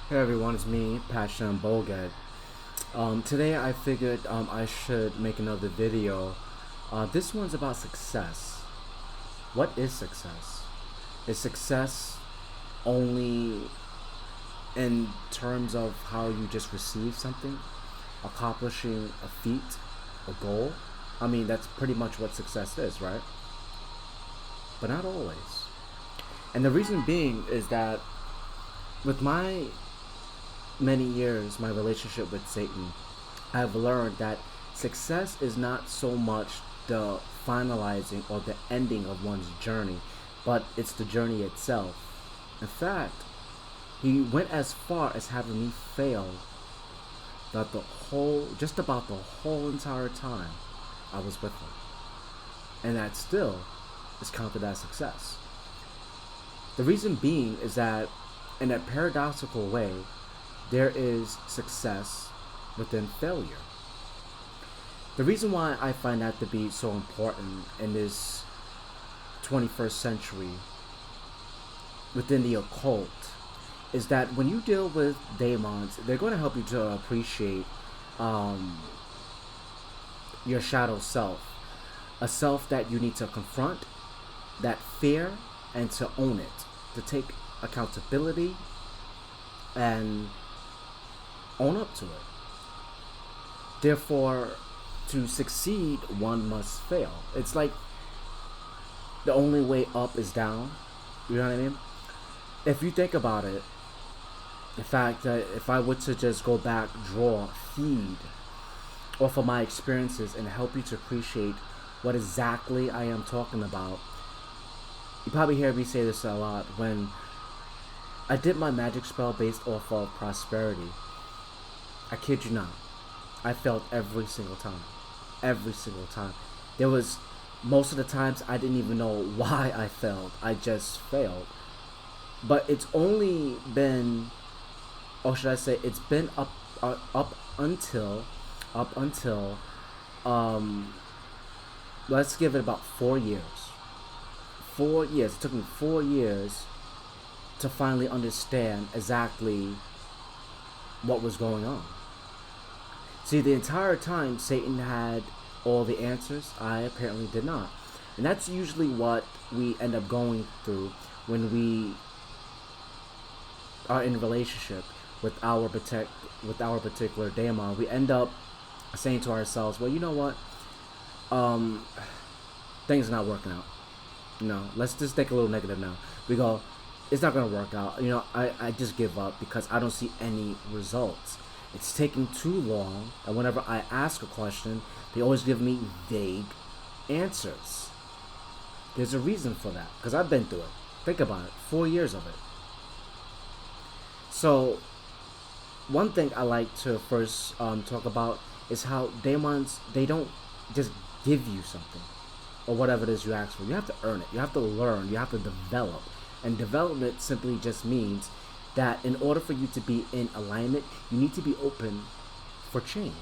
Hey everyone, it's me, Passion Bolgad. Today I figured I should make another video. This one's about success. What is success? Is success only in terms of how you just receive something, accomplishing a feat, a goal? I mean, that's pretty much what success is, right? But not always. And the reason being is that with my many years, my relationship with Satan, I've learned that success is not so much the finalizing or the ending of one's journey, but it's the journey itself. In fact, he went as far as having me fail that just about the whole entire time I was with him. And that still is counted as success. The reason being is that in a paradoxical way, there is success within failure. The reason why I find that to be so important in this 21st century within the occult is that when you deal with daemons, they're going to help you to appreciate um, your shadow self, a self that you need to confront, that fear, and to own it, to take accountability and own up to it. Therefore, to succeed, one must fail. It's like the only way up is down. You know what I mean? If you think about it, the fact that if I were to just go back, draw, feed off of my experiences and help you to appreciate what exactly I am talking about, you probably hear me say this a lot. When I did my magic spell based off of prosperity, I kid you not, I failed every single time. Every single time. There was most of the times I didn't even know why I failed. I just failed. But it's only been, or should I say, it's been up until, up until, um, let's give it about 4 years. 4 years. It took me 4 years to finally understand exactly what was going on. See, the entire time Satan had all the answers, I apparently did not. And that's usually what we end up going through when we are in a relationship with our particular daemon. We end up saying to ourselves, well, you know what? Um, things are not working out. Let's just take a little negative now. We go, it's not gonna work out. I just give up because I don't see any results. It's taking too long, and whenever I ask a question, they always give me vague answers. There's a reason for that, because I've been through it. Think about it, 4 years of it. So, one thing I like to first talk about is how demons, they don't just give you something or whatever it is you ask for. You have to earn it. You have to learn. You have to develop. And development simply just means that in order for you to be in alignment, you need to be open for change.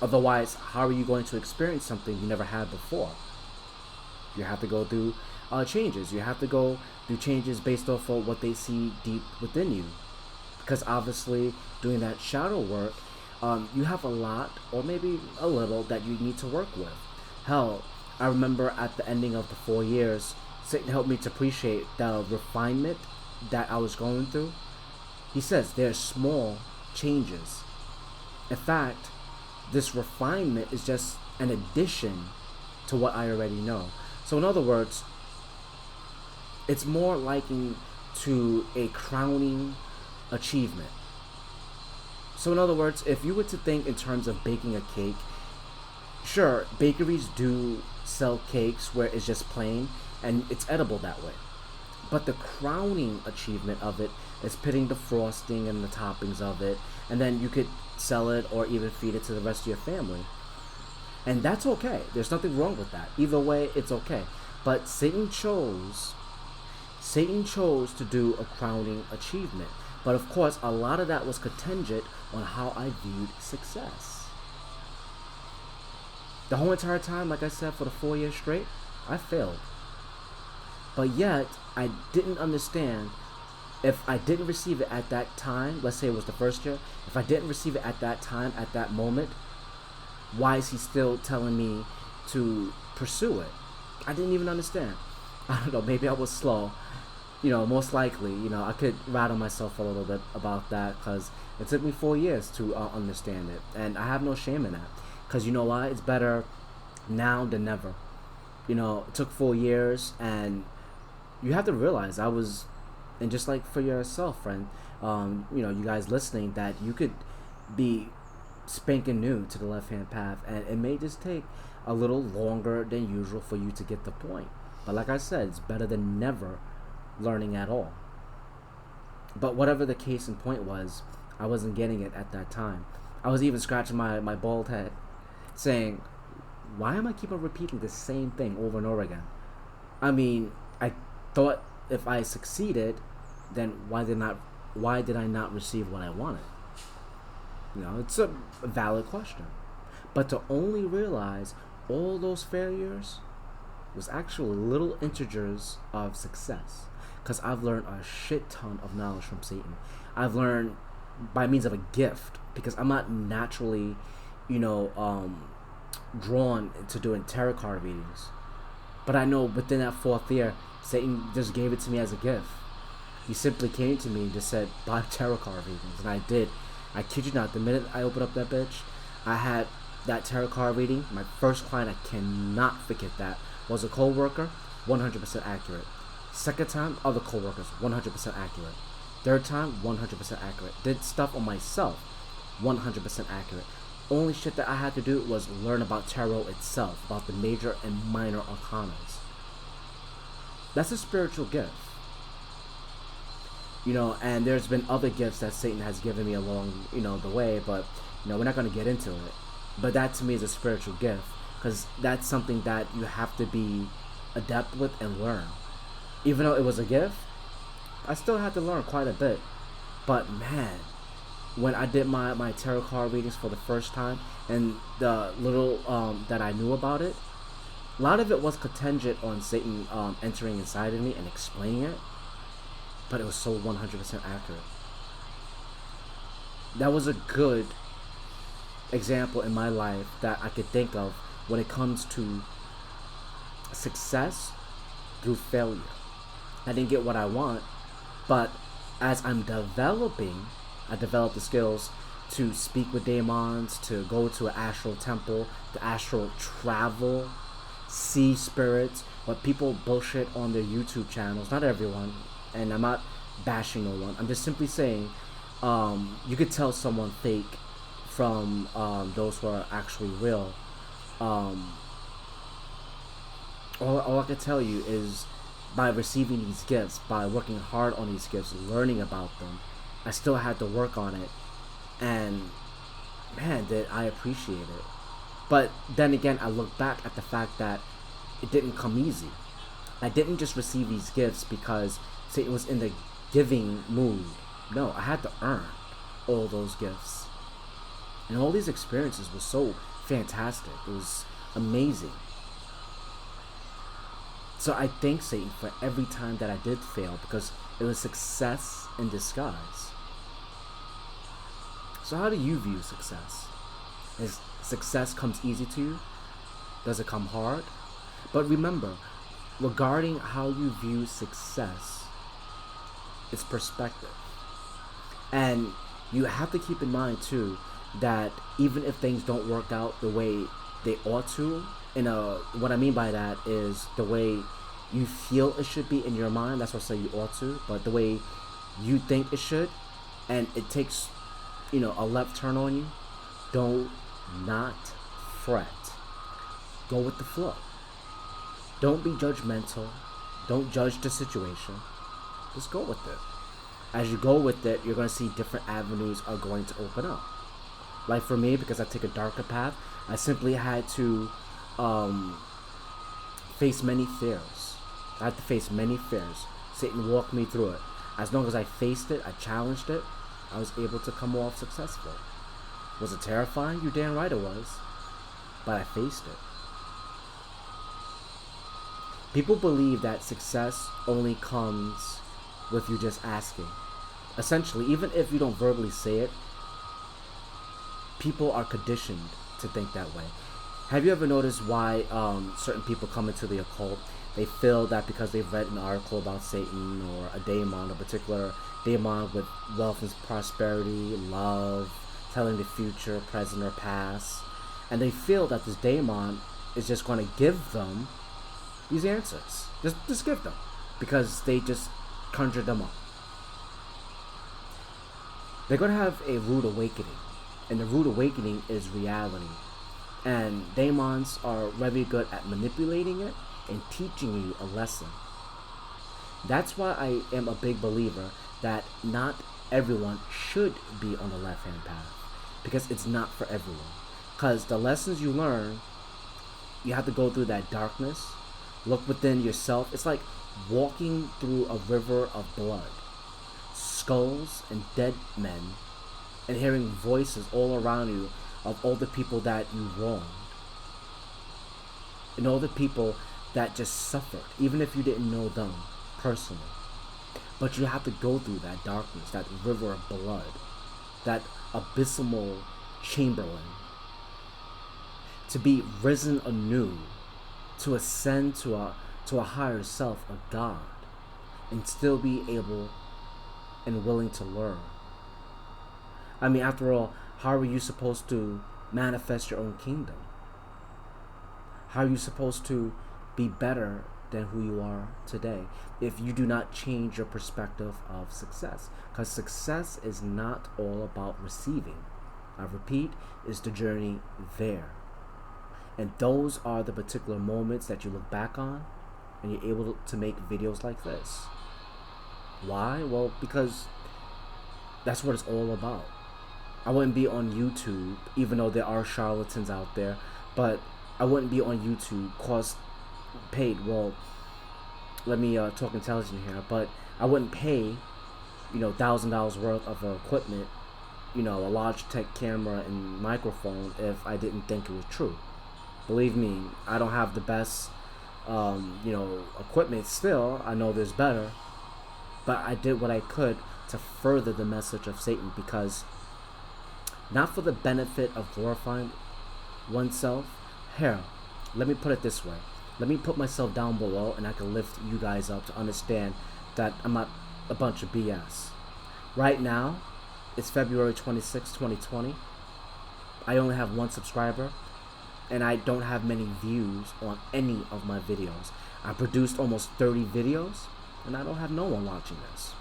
Otherwise, how are you going to experience something you never had before? You have to go through changes. You have to go through changes based off of what they see deep within you. Because obviously, doing that shadow work, you have a lot, or maybe a little, that you need to work with. Hell, I remember at the ending of the 4 years, Satan helped me to appreciate the refinement that I was going through. He says there's small changes. In fact, this refinement is just an addition to what I already know. So, in other words, it's more likened to a crowning achievement. So, in other words, if you were to think in terms of baking a cake, sure, bakeries do sell cakes where it's just plain and it's edible that way. But the crowning achievement of it is putting the frosting and the toppings of it, and then you could sell it or even feed it to the rest of your family. And that's okay. There's nothing wrong with that. Either way, it's okay. But Satan chose to do a crowning achievement. But of course, a lot of that was contingent on how I viewed success. The whole entire time, like I said, for the 4 years straight, I failed. But yet, I didn't understand if I didn't receive it at that time, let's say it was the first year, if I didn't receive it at that time, at that moment, why is he still telling me to pursue it? I didn't even understand. I don't know, maybe I was slow. Most likely, I could rattle myself a little bit about that because it took me 4 years to understand it. And I have no shame in that. Because you know why? It's better now than never. It took 4 years, and you have to realize and just like for yourself, friend, you guys listening, that you could be spanking new to the left hand path, and it may just take a little longer than usual for you to get the point. But like I said, it's better than never learning at all. But whatever the case in point was, I wasn't getting it at that time. I was even scratching my bald head, saying, why am I keep on repeating the same thing over and over again? I mean, I thought if I succeeded, then why did I not receive what I wanted? It's a valid question. But to only realize all those failures was actually little integers of success. Because I've learned a shit ton of knowledge from Satan. I've learned by means of a gift, because I'm not naturally, drawn to doing tarot card readings. But I know within that fourth year, Satan just gave it to me as a gift. He simply came to me and just said, buy tarot card readings. And I did. I kid you not, the minute I opened up that bitch, I had that tarot card reading. My first client, I cannot forget that, was a co-worker, 100% accurate. Second time, other co-workers, 100% accurate. Third time, 100% accurate. Did stuff on myself, 100% accurate. Only shit that I had to do was learn about tarot itself, about the major and minor arcanas. That's a spiritual gift. And there's been other gifts that Satan has given me along, the way, but, we're not going to get into it. But that to me is a spiritual gift, because that's something that you have to be adept with and learn. Even though it was a gift, I still had to learn quite a bit. But man, when I did my tarot card readings for the first time, and the little that I knew about it, a lot of it was contingent on Satan entering inside of me and explaining it. But it was so 100% accurate. That was a good example in my life that I could think of when it comes to success through failure. I didn't get what I want, but as I'm developing, I developed the skills to speak with demons, to go to an astral temple, to astral travel, see spirits, what people bullshit on their YouTube channels. Not everyone, and I'm not bashing no one. I'm just simply saying, you could tell someone fake from those who are actually real. All I can tell you is, by receiving these gifts, by working hard on these gifts, learning about them, I still had to work on it, and man, did I appreciate it. But then again, I look back at the fact that it didn't come easy. I didn't just receive these gifts because Satan was in the giving mood. No, I had to earn all those gifts. And all these experiences were so fantastic. It was amazing. So I thank Satan for every time that I did fail, because it was success in disguise. So how do you view success? Is success comes easy to you? Does it come hard? But remember, regarding how you view success, it's perspective. And you have to keep in mind too that even if things don't work out the way they ought to, what I mean by that is the way you feel it should be in your mind. That's what I say you ought to, but the way you think it should, and it takes, a left turn on you, do not fret. Go with the flow. Don't be judgmental. Don't judge the situation. Just go with it. As you go with it, you're going to see different avenues are going to open up. Like for me, because I take a darker path, I simply had to face many fears. I had to face many fears. Satan walked me through it. As long as I faced it, I challenged it, I was able to come off successful. Was it terrifying? You're damn right it was. But I faced it. People believe that success only comes with you just asking. Essentially, even if you don't verbally say it, people are conditioned to think that way. Have you ever noticed why certain people come into the occult? They feel that because they've read an article about Satan or a daemon, a particular daemon with wealth and prosperity, love, telling the future, present, or past, and they feel that this daemon is just going to give them these answers. Just give them, because they just conjured them up. They're going to have a rude awakening, and the rude awakening is reality. And daemons are very good at manipulating it and teaching you a lesson. That's why I am a big believer that not everyone should be on the left-hand path, because it's not for everyone. Because the lessons you learn, you have to go through that darkness, look within yourself. It's like walking through a river of blood, skulls and dead men, and hearing voices all around you of all the people that you wronged, and all the people that just suffered, even if you didn't know them personally. But you have to go through that darkness, that river of blood, that abysmal Chamberlain, to be risen anew, to ascend to a higher self, a God, and still be able and willing to learn. I mean, after all, how are you supposed to manifest your own kingdom? How are you supposed to be better than who you are today if you do not change your perspective of success? Because success is not all about receiving. I repeat, it's the journey there. And those are the particular moments that you look back on and you're able to make videos like this. Why? Well, because that's what it's all about. I wouldn't be on YouTube, even though there are charlatans out there, but I wouldn't be on YouTube paid. Well, let me talk intelligent here, but I wouldn't pay, $1,000 worth of equipment, a Logitech camera and microphone if I didn't think it was true. Believe me, I don't have the best, equipment still. I know there's better, but I did what I could to further the message of Satan, because not for the benefit of glorifying oneself. Here, let me put it this way. Let me put myself down below and I can lift you guys up to understand that I'm not a bunch of BS. Right now, it's February 26, 2020. I only have 1 subscriber and I don't have many views on any of my videos. I produced almost 30 videos and I don't have no one watching this.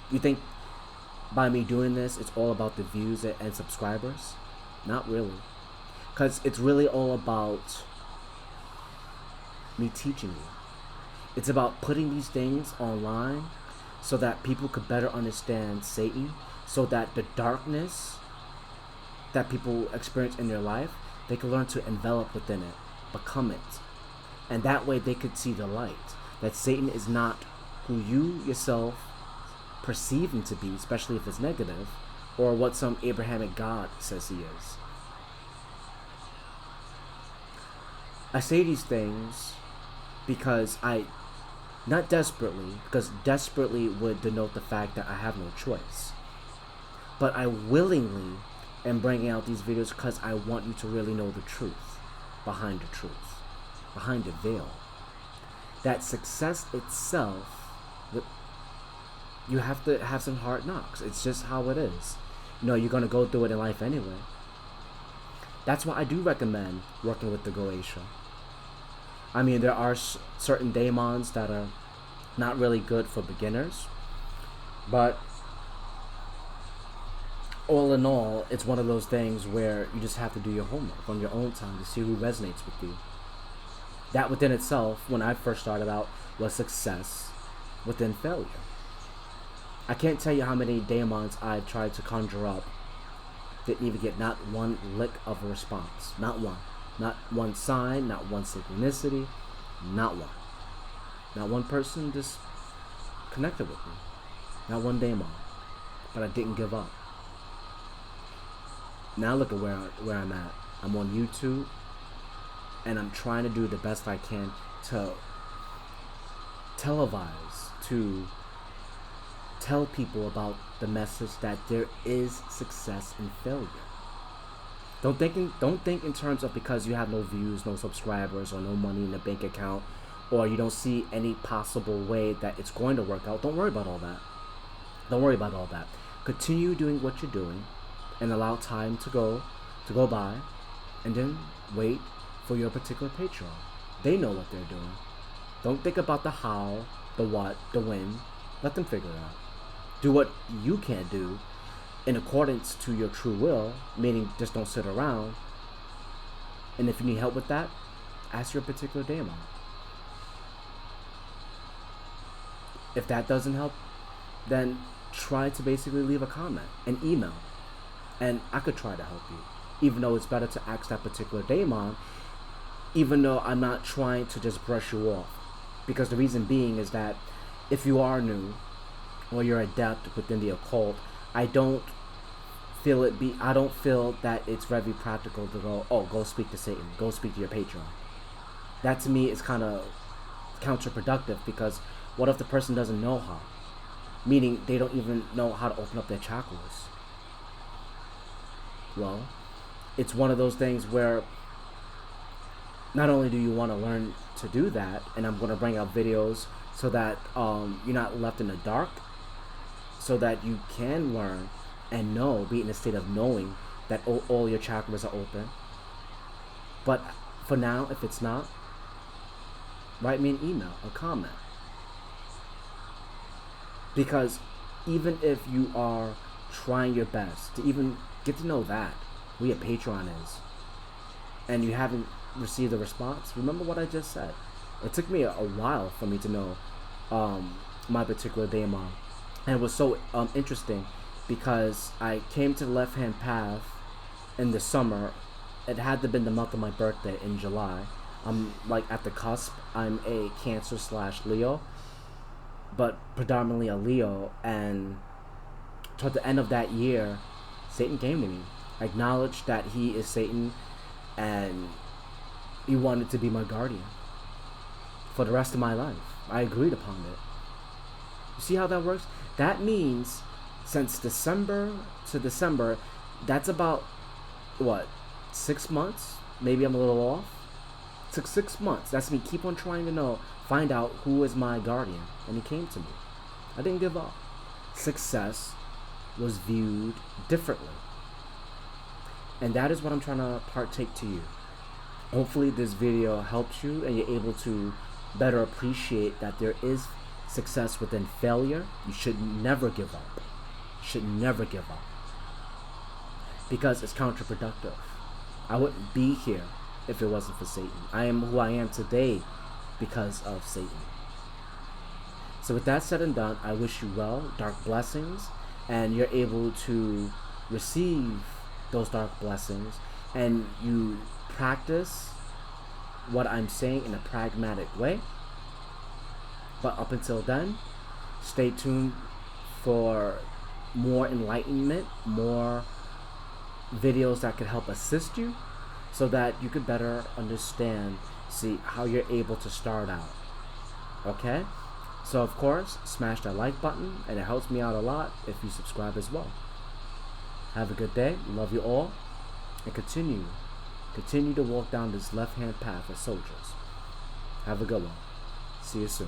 You think by me doing this, it's all about the views and subscribers? Not really. Because it's really all about me teaching you. It's about putting these things online so that people could better understand Satan, so that the darkness that people experience in their life, they can learn to envelop within it, become it. And that way they could see the light, that Satan is not who you yourself perceive him to be, especially if it's negative, or what some Abrahamic God says he is. I say these things because not desperately, because desperately would denote the fact that I have no choice, but I willingly am bringing out these videos because I want you to really know the truth, behind the veil. That success itself, you have to have some hard knocks. It's just how it is. You're going to go through it in life anyway. That's why I do recommend working with the Goetia. I mean, there are certain daemons that are not really good for beginners, but all in all, it's one of those things where you just have to do your homework on your own time to see who resonates with you. That within itself, when I first started out, was success within failure. I can't tell you how many daemons I tried to conjure up, didn't even get not one lick of a response. Not one. Not one sign, not one synchronicity, not one. Not one person just connected with me. Not one daemon. But I didn't give up. Now look at where I'm at. I'm on YouTube, and I'm trying to do the best I can to televise, to tell people about the message that there is success in failure. Don't think in terms of because you have no views, no subscribers, or no money in the bank account, or you don't see any possible way that it's going to work out. Don't worry about all that. Don't worry about all that. Continue doing what you're doing and allow time to go by, and then wait for your particular Patreon. They know what they're doing. Don't think about the how, the what, the when. Let them figure it out. Do what you can do in accordance to your true will, meaning just don't sit around. And if you need help with that, ask your particular daemon. If that doesn't help, then try to basically leave a comment, an email, and I could try to help you. Even though it's better to ask that particular daemon, even though I'm not trying to just brush you off. Because the reason being is that if you are new or you're adept within the occult, I don't feel that it's very practical to go speak to Satan, go speak to your patron. That to me is kind of counterproductive, because what if the person doesn't know how? Meaning they don't even know how to open up their chakras. Well, it's one of those things where not only do you want to learn to do that, and I'm going to bring out videos so that you're not left in the dark, so that you can learn and know, be in a state of knowing that all your chakras are open. But for now, if it's not, write me an email, a comment. Because even if you are trying your best to even get to know that, who your Patreon is, and you haven't received a response, remember what I just said. It took me a while for me to know my particular daemon. And it was so interesting because I came to the left-hand path in the summer. It had to have been the month of my birthday in July. I'm like at the cusp. I'm a Cancer/Leo, but predominantly a Leo. And toward the end of that year, Satan came to me, acknowledged that he is Satan, and he wanted to be my guardian for the rest of my life. I agreed upon it. You see how that works? That means since December to December, that's about, what, 6 months? Maybe I'm a little off. It took 6 months. That's me keep on trying to find out who is my guardian. And he came to me. I didn't give up. Success was viewed differently. And that is what I'm trying to partake to you. Hopefully this video helps you and you're able to better appreciate that there is success within failure. You should never give up. You should never give up. Because it's counterproductive. I wouldn't be here if it wasn't for Satan. I am who I am today because of Satan. So with that said and done, I wish you well, dark blessings, and you're able to receive those dark blessings, and you practice what I'm saying in a pragmatic way. But up until then, stay tuned for more enlightenment, more videos that could help assist you so that you could better understand, see how you're able to start out. Okay? So of course, smash that like button, and it helps me out a lot if you subscribe as well. Have a good day. Love you all. And continue to walk down this left-hand path as soldiers. Have a good one. See you soon.